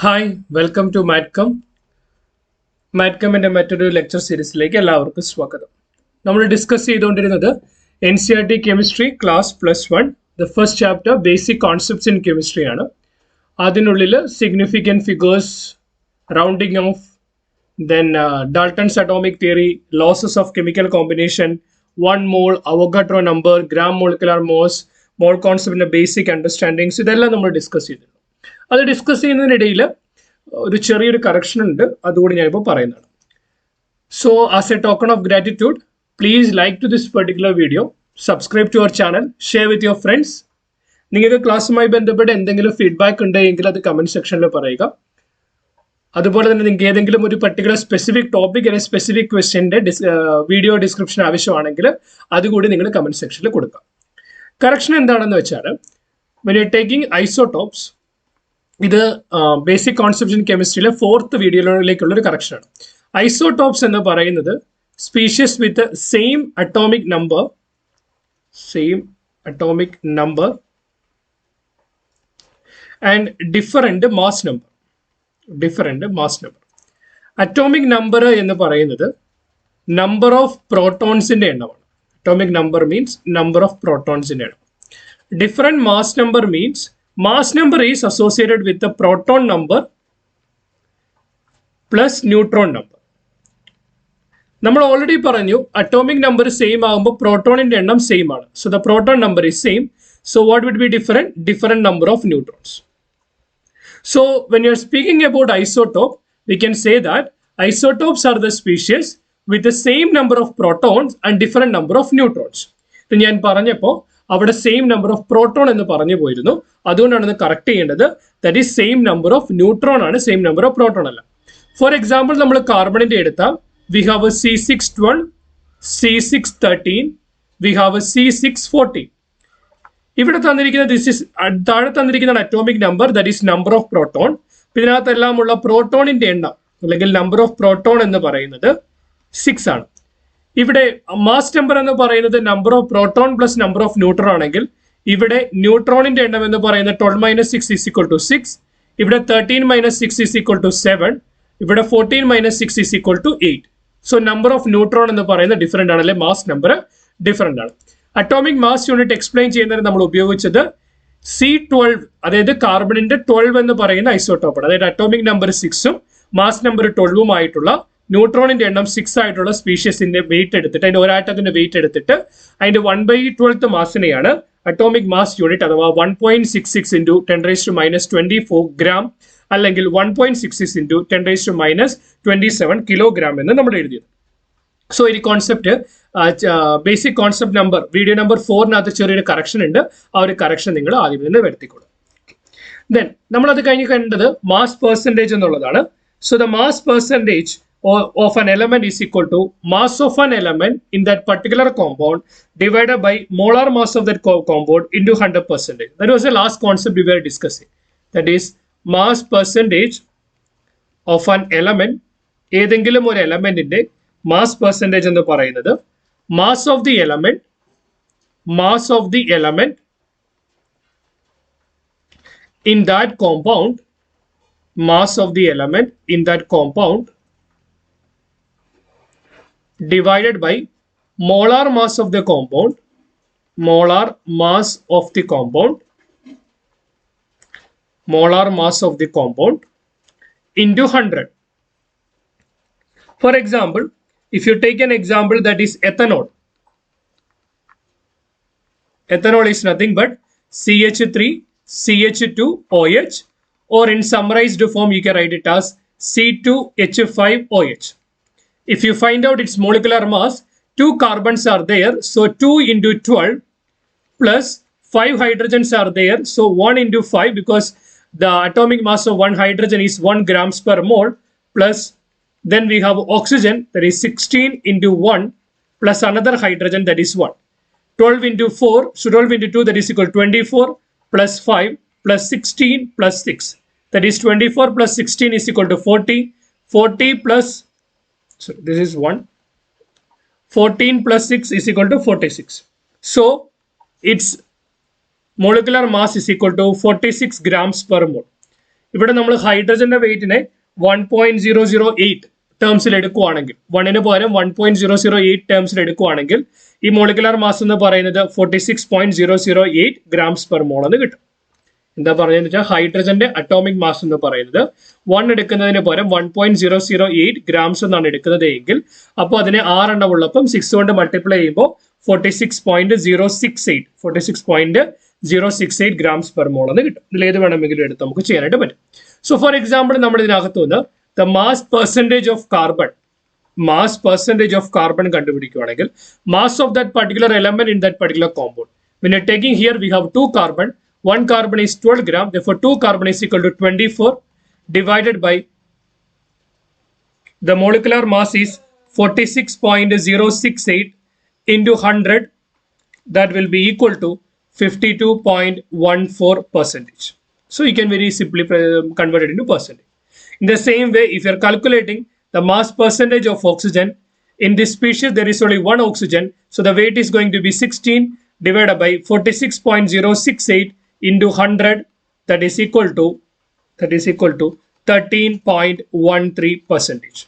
Hi welcome to മാറ്റ്കമ്മിൻ്റെ മറ്റൊരു lecture സീരീസിലേക്ക് എല്ലാവർക്കും സ്വാഗതം. നമ്മൾ ഡിസ്കസ് ചെയ്തുകൊണ്ടിരുന്നത് N C R T chemistry class +1 the first chapter basic concepts in chemistry ആണ്. അതിനുള്ളിൽ significant figures, rounding off, then Dalton's atomic theory, laws of chemical combination, 1 mole, Avogadro number, gram molecular mass, mole കോൺസെപ്റ്റിൻ്റെ basic understandings, ഇതെല്ലാം നമ്മൾ discuss ചെയ്തിരുന്നു. അത് discuss ചെയ്യുന്നതിനിടയിൽ ഒരു ചെറിയൊരു correction ഉണ്ട്, അതുകൂടി ഞാനിപ്പോൾ പറയുന്നതാണ്. So as a token of gratitude, please like to this particular video, subscribe to our channel, share with your friends. നിങ്ങൾക്ക് ക്ലാസ്സുമായി ബന്ധപ്പെട്ട് എന്തെങ്കിലും ഫീഡ്ബാക്ക് ഉണ്ടെങ്കിൽ അത് കമൻറ്റ് സെക്ഷനിൽ പറയുക. അതുപോലെ തന്നെ നിങ്ങൾക്ക് ഏതെങ്കിലും ഒരു പർട്ടിക്കുലർ സ്പെസിഫിക് ടോപ്പിക് അല്ലെങ്കിൽ സ്പെസിഫിക് ക്വസ്റ്റ്യൻ്റെ വീഡിയോ ഡിസ്ക്രിപ്ഷൻ ആവശ്യമാണെങ്കിൽ അതുകൂടി നിങ്ങൾ കമൻറ്റ് സെക്ഷനിൽ കൊടുക്കുക. കറക്ഷൻ എന്താണെന്ന് വെച്ചാൽ, when you're taking isotopes, ഇത് ബേസിക് കോൺസെപ്റ്റ് ഇൻ കെമിസ്ട്രിയിലെ 4th വീഡിയോയിലേക്കുള്ള ഒരു കറക്ഷനാണ്. ഐസോടോപ്സ് എന്ന് പറയുന്നത് species with same atomic number and different mass number. Atomic number എന്ന് പറയുന്നത് നമ്പർ ഓഫ് പ്രോട്ടോൺസിന്റെ എണ്ണമാണ്. Atomic number means number of പ്രോട്ടോൺസിന്റെ എണ്ണം. Different mass number means mass number is associated with the proton number plus neutron number. നമ്മൾ already പറഞ്ഞു atomic number same ആകുമ്പോൾ പ്രോട്ടോണിന്റെ എണ്ണം സെയിം ആണ്. So the proton number is same. So what would be different number of neutrons. So when you are speaking about isotope, we can say that isotopes are the species with the same number of protons and different number of neutrons. ഇത് ഞാൻ പറഞ്ഞപ്പോൾ അവിടെ same number of proton എന്ന് പറഞ്ഞു പോയിരുന്നു, അതുകൊണ്ടാണ് ഇത് correct ചെയ്യേണ്ടത്. That is same number of neutron ആണ്, സെയിം നമ്പർ ഓഫ് പ്രോട്ടോൺ അല്ല. ഫോർ എക്സാമ്പിൾ, നമ്മൾ കാർബണിന്റെ എടുത്താൽ we have C612, C613, we have C614. ഇവിടെ തന്നിരിക്കുന്ന താഴെ തന്നിരിക്കുന്ന atomic number, that is number of proton. ഇതിനകത്തെല്ലാം ഉള്ള പ്രോട്ടോണിന്റെ എണ്ണം അല്ലെങ്കിൽ നമ്പർ ഓഫ് പ്രോട്ടോൺ എന്ന് പറയുന്നത് 6 ആണ്. ഇവിടെ മാസ് നമ്പർ എന്ന് പറയുന്നത് number of proton plus number of neutron ആണെങ്കിൽ ഇവിടെ ന്യൂട്രോണിന്റെ എണ്ണം എന്ന് പറയുന്നത് 12 - 6 = 6. ഇവിടെ 13 - 6 = 7. ഇവിടെ 14 - 6 = 8. സോ നമ്പർ ഓഫ് ന്യൂട്രോൺ എന്ന് പറയുന്നത് ഡിഫറെന്റ് ആണ്, അല്ലെ മാസ് നമ്പർ ഡിഫറെന്റ് ആണ്. അറ്റോമിക് മാസ് യൂണിറ്റ് എക്സ്പ്ലെയിൻ ചെയ്യുന്നതിന് നമ്മൾ ഉപയോഗിച്ചത് C12, അതായത് കാർബണിന്റെ 12 എന്ന് പറയുന്ന ഐസോട്ടോപ്പാണ്. അതായത് അറ്റോമിക് നമ്പർ 6ഉം മാസ് നമ്പർ 12ഉം ആയിട്ടുള്ള ന്യൂട്രോണിന്റെ എണ്ണം 6 ആയിട്ടുള്ള സ്പീഷ്യസിന്റെ വെയിറ്റ് എടുത്തിട്ട്, അതിന്റെ ഒരാറ്റത്തിന്റെ വെയിറ്റ് എടുത്തിട്ട് അതിന്റെ 1/12 മാസിനെയാണ് അറ്റോമിക് മാസ് യൂണിറ്റ് അഥവാ 1.66 × 10⁻⁻24 ഗ്രാം അല്ലെങ്കിൽ 1.66 × 10⁻⁻27 കിലോഗ്രാം എന്ന് നമ്മൾ എഴുതിയത്. സോ ഈ concept basic concept number video number 4-നകത്ത് ചെറിയൊരു കറക്ഷൻ ഉണ്ട്. ആ ഒരു കറക്ഷൻ നിങ്ങൾ ആദ്യം തന്നെ വരുത്തിക്കൊള്ളും. ദെൻ നമ്മളത് കഴിഞ്ഞ് കണ്ടത് മാസ് പെർസെൻറ്റേജ് എന്നുള്ളതാണ്. So the mass percentage of an element is equal to mass of an element in that particular compound divided by molar mass of that compound into 100%. That was the last concept we were discussing. That is mass percentage of an element. ഏതെങ്കിലും ഒരു എലമെന്റിന്റെ mass percentage എന്ന് പറയുന്നത് mass of the element in that compound, mass of the element in that compound divided by molar mass of the compound into 100. For example, if you take an example that is ethanol is nothing but CH3 CH2OH, or in summarized form you can write it as C2H5OH. If you find out its molecular mass, 2 carbons are there, so 2 × 12 plus 5 hydrogens are there, so 1 × 5, because the atomic mass of one hydrogen is 1 grams per mole, plus then we have oxygen, that is 16 × 1 plus another hydrogen, that is 1. 12 × 4, so 12 × 2, that is equal to 24 plus 5 plus 16 plus 6, that is 24 plus 16 is equal to 40. 40 plus, so this is 1. 14 plus 6 is equal to 46. So its molecular mass is equal to 46 grams per mole. ഇവിടെ നമ്മൾ ഹൈഡ്രജന്റെ വെയിറ്റിനെ 1.008 ടേംസിൽ എടുക്കുവാണെങ്കിൽ, 1ന് പകരം 1.008 ടേംസിൽ എടുക്കുവാണെങ്കിൽ ഈ molecular mass എന്ന് പറയുന്നത് 46.008 grams per mole എന്ന് കിട്ടും. എന്താ പറയുന്നത് വെച്ചാൽ ഹൈഡ്രജന്റെ അറ്റോമിക് മാസ് എന്ന് പറയുന്നത് 1 എടുക്കുന്നതിന് പകരം 1.008 ഗ്രാംസ് എന്നാണ് എടുക്കുന്നത് എങ്കിൽ അപ്പോൾ അതിനെ 6 എണ്ണം ഉള്ളപ്പം 6 കൊണ്ട് മൾട്ടിപ്ലൈ ചെയ്യുമ്പോൾ 46.068 ഗ്രാംസ് പെർ മോൾ എന്ന് കിട്ടും. ഇതിൽ ഏത് വേണമെങ്കിലും എടുത്ത് നമുക്ക് ചെയ്യാനായിട്ട് പറ്റും. സോ ഫോർ എക്സാമ്പിൾ നമ്മൾ ഇതിനകത്ത് നിന്ന് the mass percentage of carbon കണ്ടുപിടിക്കുകയാണെങ്കിൽ mass of that particular element in that particular compound. When you're taking here we have 2 carbon, 1 carbon is 12 gram, therefore 2 carbon is equal to 24 divided by the molecular mass is 46.068 into 100, that will be equal to 52.14%. So you can very simply convert it into percentage. In the same way, if you are calculating the mass percentage of oxygen, in this species there is only 1 oxygen, so the weight is going to be 16 divided by 46.068 into 100, that is equal to 13.13%.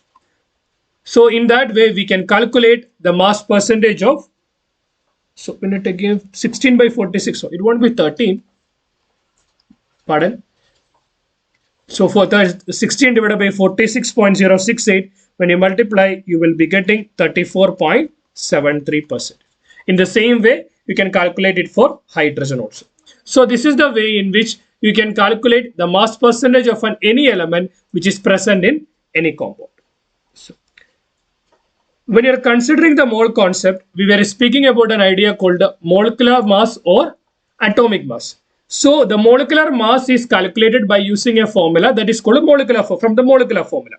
So in that way we can calculate the mass percentage of, so when you take 16 by 46, so it won't be 13, pardon. So for 16 divided by 46.068, when you multiply, you will be getting 34.73%. In the same way, you can calculate it for hydrogen also. So this is the way in which you can calculate the mass percentage of any element which is present in any compound. So, when you are considering the mole concept, we were speaking about an idea called molecular mass or atomic mass. So the molecular mass is calculated by using a formula that is called from the molecular formula.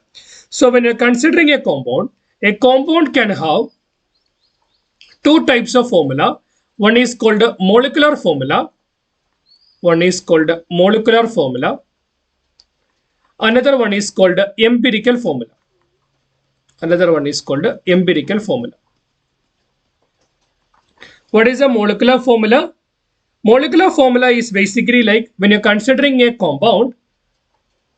So when you are considering a compound can have 2 types of formula. One is called molecular formula. Another one is called empirical formula. What is a molecular formula? Molecular formula is basically like when you're considering a compound,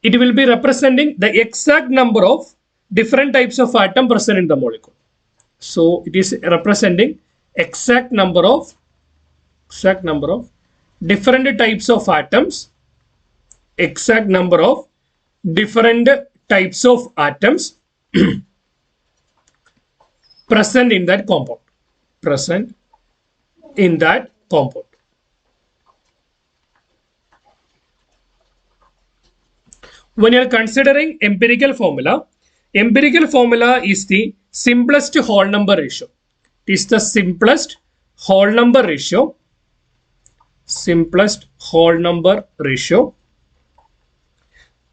it will be representing the exact number of different types of atom present in the molecule. So it is representing exact number of different types of atoms, present in that compound. When you are considering empirical formula is the simplest whole number ratio. It is the simplest whole number ratio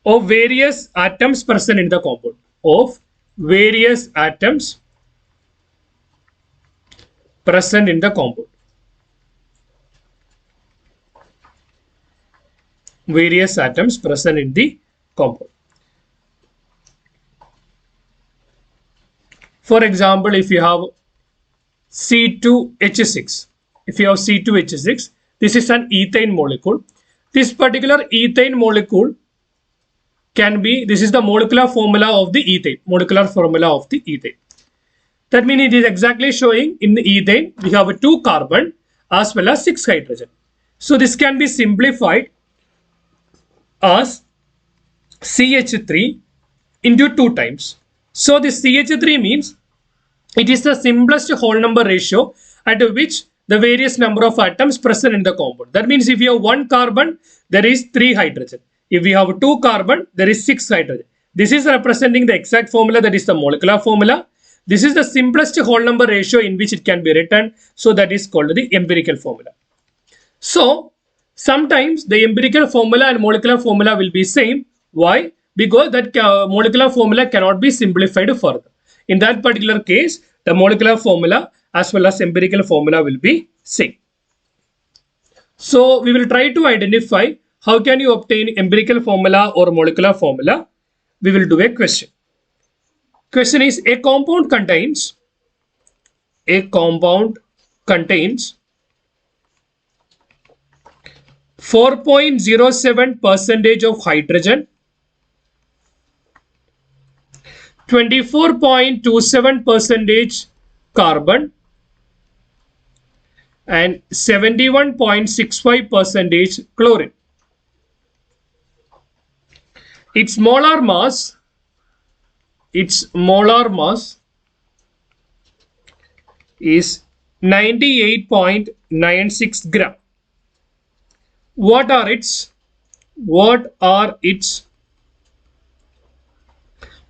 of various atoms present in the compound. For example, if you have C2H6, this is an ethane molecule. This particular ethane molecule this is the molecular formula of the ethane. That means it is exactly showing in the ethane we have 2 carbon as well as 6 hydrogen. So this can be simplified as CH3 into 2 times. So this CH3 means it is the simplest whole number ratio at which the various number of atoms present in the compound. That means if you have 1 carbon, there is 3 hydrogen. If we have 2 carbon, there is 6 hydrogen. This is representing the exact formula, that is the molecular formula. This is the simplest whole number ratio in which it can be written. So that is called the empirical formula. So sometimes the empirical formula and molecular formula will be same. Why? Because that molecular formula cannot be simplified further. In that particular case, the molecular formula as well as empirical formula will be same. So we will try to identify how can you obtain empirical formula or molecular formula. We will do a question. Question is, a compound contains 4 4.07% of hydrogen, 24.27% carbon, and 71.65% chlorine. Its molar mass is 98.96 gram. What are its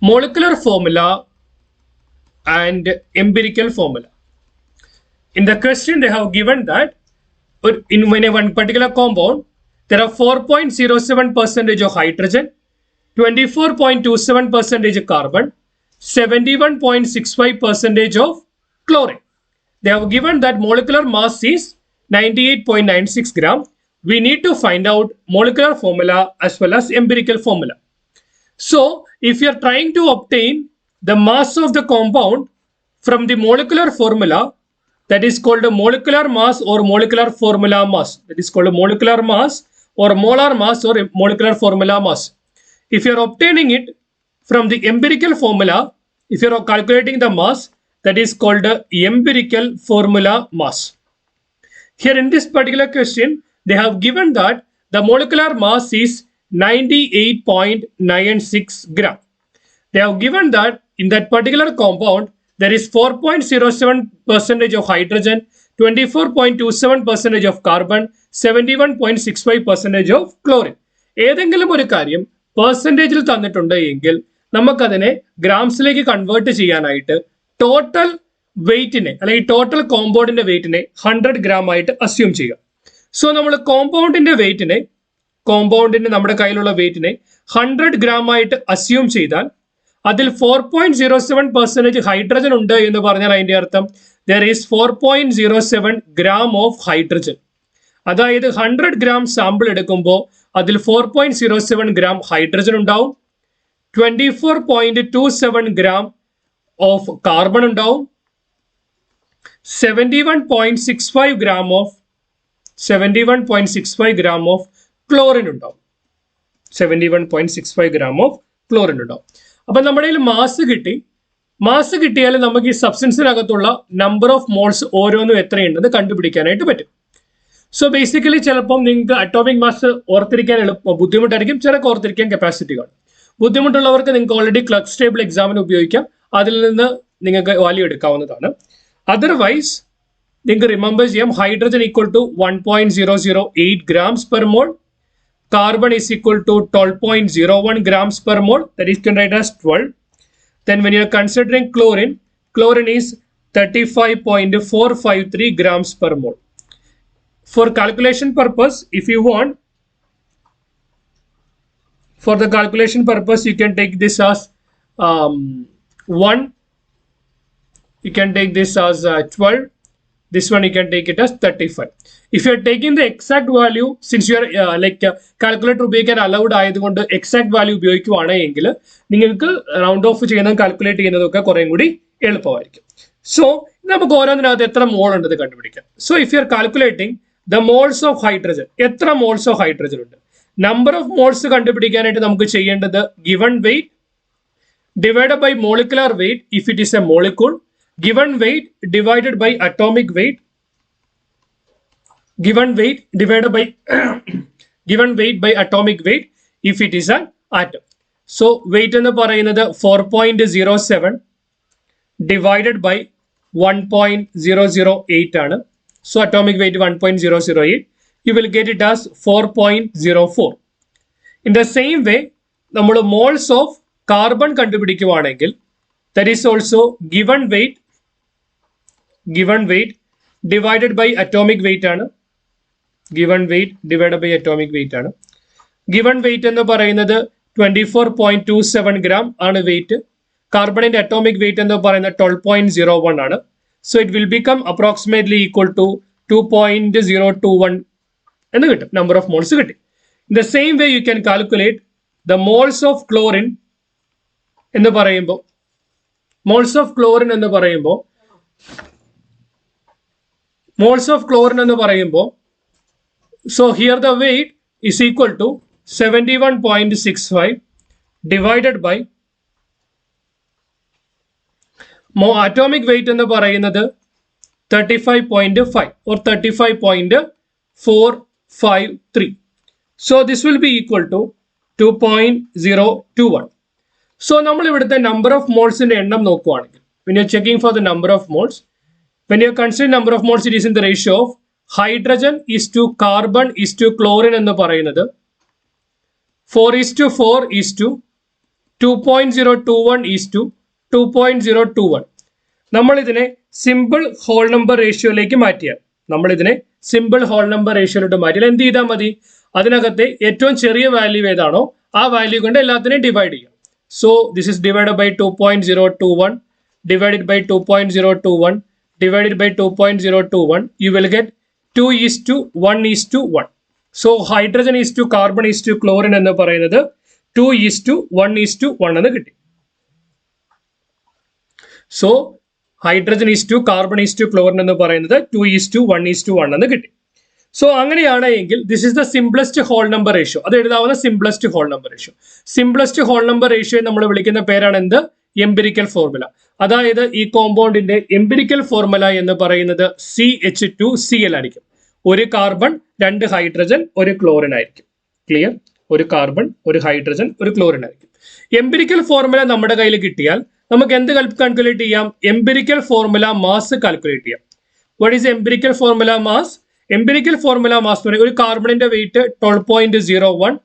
molecular formula and empirical formula? In the question, they have given that in one particular compound, there are 4.07% of hydrogen, 24.27% carbon, 71.65% of chlorine. They have given that molecular mass is 98.96 gram. We need to find out molecular formula as well as empirical formula. So, if you are trying to obtain the mass of the compound from the molecular formula, that is called a molecular mass or molecular formula mass. That is called a molecular mass or molar mass or molecular formula mass. If you are obtaining it from the empirical formula, if you are calculating the mass, that is called a empirical formula mass. Here in this particular question, they have given that the molecular mass is 98.96 gram. They have given that in that particular compound, there is 4.07% of hydrogen, 24.27% of carbon, 71.65% of chlorine. ഏതെങ്കിലും ഒരു കാര്യം പെർസെൻറ്റേജിൽ തന്നിട്ടുണ്ട് എങ്കിൽ നമുക്കതിനെ ഗ്രാംസിലേക്ക് convert ചെയ്യാനായിട്ട് total വെയിറ്റിനെ അല്ലെങ്കിൽ total കോമ്പൗണ്ടിന്റെ വെയിറ്റിനെ 100 gram ആയിട്ട് assume ചെയ്യുക. സോ നമ്മൾ കോമ്പൗണ്ടിന്റെ നമ്മുടെ കയ്യിലുള്ള വെയിറ്റിനെ 100 ഗ്രാം ആയിട്ട് അസ്യൂം ചെയ്താൽ അതിൽ 4.07% ഹൈഡ്രജൻ ഉണ്ട് എന്ന് പറഞ്ഞാൽ അതിന്റെ അർത്ഥം there is 4.07 gram of hydrogen. അതായത് 100 ഗ്രാം സാമ്പിൾ എടുക്കുമ്പോൾ അതിൽ 4.07 ഗ്രാം ഹൈഡ്രജൻ ഉണ്ടാവും, 24.27 ഗ്രാം ഓഫ് കാർബൺ ഉണ്ടാവും, 71.65 ഗ്രാം ഓഫ് ക്ലോറിൻ ഉണ്ടാവും. 71.65 ഗ്രാം ഓഫ് ക്ലോറിൻ ഉണ്ടാവും. അപ്പൊ നമ്മുടെ കയ്യിൽ മാസ് കിട്ടിയാൽ നമുക്ക് ഈ സബ്സ്റ്റൻസിനകത്തുള്ള നമ്പർ ഓഫ് മോൾസ് ഓരോന്നും എത്രയുണ്ടെന്ന് കണ്ടുപിടിക്കാനായിട്ട് പറ്റും. സോ ബേസിക്കലി ചിലപ്പം നിങ്ങൾക്ക് അറ്റോമിക് മാസ് ഓർത്തിരിക്കാൻ ബുദ്ധിമുട്ടായിരിക്കും, ചിലർക്ക് ഓർത്തിരിക്കാൻ കപ്പാസിറ്റി കാണും. ബുദ്ധിമുട്ടുള്ളവർക്ക് നിങ്ങൾക്ക് ഓൾറെഡി ക്ലച്ച് ടേബിൾ എക്സാമിന് ഉപയോഗിക്കാം, അതിൽ നിന്ന് നിങ്ങൾക്ക് വാല്യൂ എടുക്കാവുന്നതാണ്. അതർവൈസ് നിങ്ങൾക്ക് റിമെമ്പർ ചെയ്യാം, hydrogen equal to 1.008 grams per mole, carbon is equal to 12.01 grams per mole, that is can write as 12. Then when you are considering chlorine is 35.453 grams per mole. For calculation purpose, if you want, for the calculation purpose, you can take this as 1, you can take this as 12, this one you can take it as 35. If you are taking the exact value, since you are calculator ഉപയോഗിക്കാൻ allowed ആയതുകൊണ്ട് exact value ഉപയോഗിക്കുകയാണെങ്കിൽ നിങ്ങൾക്ക് round of ചെയ്യുന്നതും calculate ചെയ്യുന്നതൊക്കെ കുറേം കൂടി എളുപ്പമായിരിക്കും. So നമുക്ക് ഓരോന്നിനകത്ത് എത്ര മോൾ ഉണ്ടെന്ന് കണ്ടുപിടിക്കാം. So if you are calculating the moles of hydrogen, എത്ര മോൾസ് ഓഫ് ഹൈഡ്രജൻ ഉണ്ട്, നമ്പർ ഓഫ് മോൾസ് കണ്ടുപിടിക്കാനായിട്ട് നമുക്ക് ചെയ്യേണ്ടത് given weight divided by molecular weight if it is a molecule, given weight divided by atomic weight, given weight divided by given weight by atomic weight if it is an atom. So weight എന്ന് പറയുന്നത് 4.07 divided by 1.008 ആണ്. So atomic weight 1.008, you will get it as 4.04. In the same way, നമ്മൾ moles of carbon കണ്ടുപിടിക്കുകയാണെങ്കിൽ that is also given weight divided by atomic weight ആണ്. given weight divided by atomic weight ആണ്. given weight എന്ന് പറയുന്നത് 24.27 gram ആണ് weight. കാർബണിന്റെ atomic wait എന്ന് പറയുന്നത് 12.01 ആണ്. So it will become approximately equal to 2.021 എന്ന് കിട്ടും, number of moles കിട്ടി. In the same way you can calculate the moles of chlorine എന്ന് പറയുമ്പോൾ മോൾസ് ഓഫ് ക്ലോറിൻ എന്ന് പറയുമ്പോൾ So here the weight is equal to 71.65 divided by atomic weight എന്ന് പറയുന്നത് 35.5 or 35.453. So this will be equal to 2.021. So നമ്മൾ ഇവിടുത്തെ number of moles in എണ്ണം നോക്കുകയാണെങ്കിൽ, when you are checking for the number of moles, when you consider number of moles, it is in the ratio of hydrogen is to carbon is to chlorine എന്ന് പറയുന്നത് 4:4 is to 2.021 is to 2.021. നമ്മൾ ഇതിനെ simple whole number റേഷ്യോയിലേക്ക് മാറ്റിയാൽ, നമ്മൾ ഇതിനെ simple whole number റേഷ്യോയിലോട്ട് മാറ്റിയാൽ എന്ത് ചെയ്താൽ മതി? അതിനകത്തെ ഏറ്റവും ചെറിയ വാല്യൂ ഏതാണോ ആ വാല്യൂ കൊണ്ട് എല്ലാത്തിനെയും ഡിവൈഡ് ചെയ്യാം. So this is divided by 2.021 divided by 2.021 divided by 2.021. You will get 2:1:1. So hydrogen is to carbon is to chlorine എന്ന് പറയുന്നത് 2:1:1 എന്ന് കിട്ടി. So hydrogen is to carbon is to chlorine എന്ന് പറയുന്നത് 2:1:1 എന്ന് കിട്ടി. സോ അങ്ങനെയാണെങ്കിൽ this is the simplest whole number ratio. അത് എഴുതാവുന്ന simplest whole number ratio. Simplest whole number ratio നമ്മൾ വിളിക്കുന്ന പേരാണ് എന്ത്? Empirical formula. അതായത് ഈ കോമ്പൗണ്ടിന്റെ എംപിരിക്കൽ ഫോർമുല എന്ന് പറയുന്നത് CH2Cl ആയിരിക്കും. ഒരു കാർബൺ, 2 ഹൈഡ്രജൻ, 1 ക്ലോറിൻ ആയിരിക്കും. ക്ലിയർ? ഒരു കാർബൺ, 1 ഹൈഡ്രജൻ, 1 ക്ലോറിൻ ആയിരിക്കും. എംപിരിക്കൽ ഫോർമുല നമ്മുടെ കയ്യിൽ കിട്ടിയാൽ നമുക്ക് എന്ത് കാൽക്കുലേറ്റ് ചെയ്യാം? എംപിരിക്കൽ ഫോർമുല മാസ് കാൽക്കുലേറ്റ് ചെയ്യാം. What is empirical formula mass? Empirical formula mass എന്ന് പറയുന്നത് ഒരു കാർബണിന്റെ വെയിറ്റ് 12.01,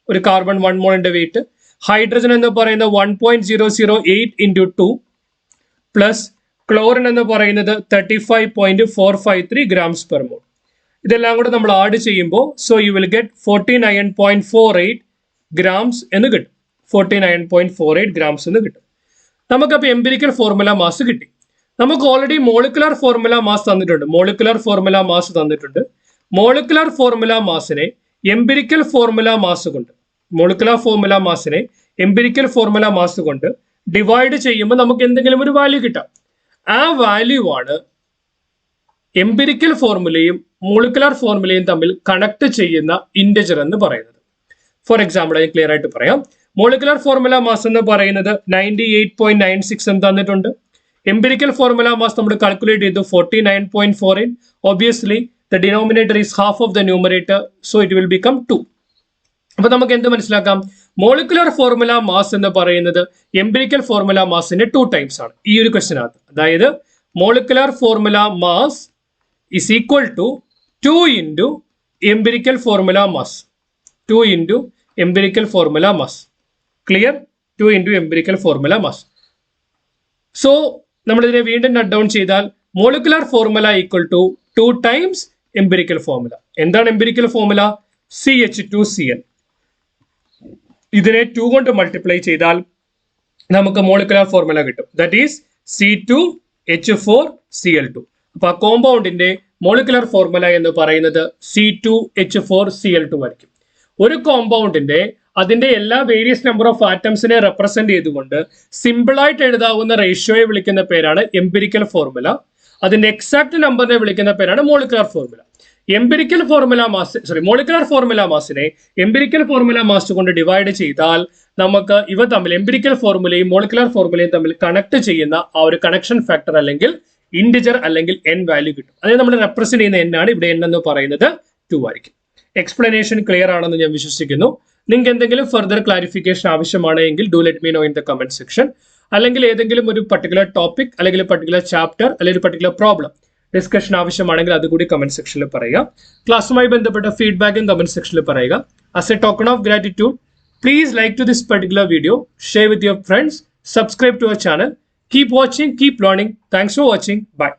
ഒരു കാർബൺ 1 മോളിന്റെ വെയിറ്റ്, ഹൈഡ്രജൻ എന്ന് പറയുന്നത് 1.008 into 2 പ്ലസ് ക്ലോറിൻ എന്ന് പറയുന്നത് 35.453 grams per mole. ഇതെല്ലാം കൂടെ നമ്മൾ ആഡ് ചെയ്യുമ്പോൾ so you will get 49.48 grams എന്ന് കിട്ടും. 49.48 grams എന്ന് കിട്ടും. നമുക്കപ്പോൾ എംപിരിക്കൽ ഫോർമുല മാസ് കിട്ടി. നമുക്ക് ഓൾറെഡി മോളിക്കുലർ ഫോർമുല മാസ് തന്നിട്ടുണ്ട്. മോളിക്കുലർ ഫോർമുല മാസ് തന്നിട്ടുണ്ട്. മോളിക്കുലർ ഫോർമുല മാസിനെ എംപിരിക്കൽ ഫോർമുല മാസ് കൊണ്ട്, മോളിക്കുലർ ഫോർമുല മാസിനെ എംപിരിക്കൽ ഫോർമുല മാസ് കൊണ്ട് ഡിവൈഡ് ചെയ്യുമ്പോൾ നമുക്ക് എന്തെങ്കിലും ഒരു വാല്യൂ കിട്ടാം. ആ വാല്യൂ ആണ് എംപിരിക്കൽ ഫോർമുലയും മോളിക്കുലർ ഫോർമുലയും തമ്മിൽ കണക്ട് ചെയ്യുന്ന ഇൻറ്റജർ എന്ന് പറയുന്നത്. ഫോർ എക്സാമ്പിൾ അത് ക്ലിയർ ആയിട്ട് പറയാം. മോളിക്കുലർ ഫോർമുല മാസ് എന്ന് പറയുന്നത് 98.96 എന്ന് തന്നിട്ടുണ്ട്. എംപിരിക്കൽ ഫോർമുല മാസ് നമ്മൾ കാൽക്കുലേറ്റ് ചെയ്തു 49.48. Obviously the denominator is half of the numerator, so it will become 2. അപ്പൊ നമുക്ക് എന്ത് മനസ്സിലാക്കാം? മോളിക്കുലർ ഫോർമുല മാസ് എന്ന് പറയുന്നത് എംപിരിക്കൽ ഫോർമുല മാസിന്റെ 2 ടൈംസ് ആണ് ഈ ഒരു ക്വസ്റ്റിനകത്ത്. അതായത് molecular formula mass is equal to 2 into empirical formula mass. 2 into empirical formula mass. Clear? 2 into empirical formula mass. So നമ്മളിതിനെ വീണ്ടും നട്ട് ഡൗൺ ചെയ്താൽ molecular formula equal to 2 times empirical formula. എന്താണ് empirical formula? CH2Cl. ഇതിനെ 2 കൊണ്ട് multiply ചെയ്താൽ നമുക്ക് molecular formula കിട്ടും. That is C2H4Cl2. അപ്പൊ ആ കോമ്പൗണ്ടിന്റെ മോളിക്കുലർ ഫോർമുല എന്ന് പറയുന്നത് C2H4Cl2 ആയിരിക്കും. ഒരു കോമ്പൗണ്ടിന്റെ അതിന്റെ എല്ലാ വേരിയസ് നമ്പർ ഓഫ് ആറ്റംസിനെ റെപ്രസെന്റ് ചെയ്തുകൊണ്ട് സിമ്പിൾ ആയിട്ട് എഴുതാവുന്ന റേഷ്യോയെ വിളിക്കുന്ന പേരാണ് എംപിരിക്കൽ ഫോർമുല. അതിന്റെ എക്സാക്ട് നമ്പറിനെ വിളിക്കുന്ന പേരാണ് molecular formula. Empirical formula mass molecular formula മാസിനെ എംപിരിക്കൽ ഫോർമുല മാസ് കൊണ്ട് ഡിവൈഡ് ചെയ്താൽ നമുക്ക് ഇവ തമ്മിൽ എംപിരിക്കൽ ഫോർമുലയും മോളിക്കുലർ ഫോർമുലയും തമ്മിൽ കണക്ട് ചെയ്യുന്ന ആ ഒരു കണക്ഷൻ ഫാക്ടർ അല്ലെങ്കിൽ ഇൻഡിജർ അല്ലെങ്കിൽ n വാല്യൂ കിട്ടും. അതായത് നമ്മൾ റെപ്രസെന്റ് ചെയ്യുന്ന n ആണ്. ഇവിടെ n എന്ന് പറയുന്നത് 2 ആയിരിക്കും. എക്സ്പ്ലനേഷൻ ക്ലിയർ ആണെന്ന് ഞാൻ വിശ്വസിക്കുന്നു. നിങ്ങൾക്ക് എന്തെങ്കിലും ഫർദർ ക്ലാരിഫിക്കേഷൻ ആവശ്യമാണെങ്കിൽ do let me know in the comment section. അല്ലെങ്കിൽ ഏതെങ്കിലും ഒരു പർട്ടിക്കുലർ ടോപ്പിക് അല്ലെങ്കിൽ പർട്ടിക്കുലർ ചാപ്റ്റർ അല്ലെങ്കിൽ ഒരു പർട്ടിക്കുലർ പ്രോബ്ലം ഡിസ്കഷൻ ആവശ്യമാണെങ്കിൽ അതുകൂടി കമന്റ് സെക്ഷനിൽ പറയുക. ക്ലാസ്സുമായി ബന്ധപ്പെട്ട ഫീഡ്ബാക്കും കമന്റ് സെക്ഷനിൽ പറയുക. As a token of gratitude, please like to this particular video, share with your friends, subscribe to our channel. Keep watching, keep learning. Thanks for watching. Bye.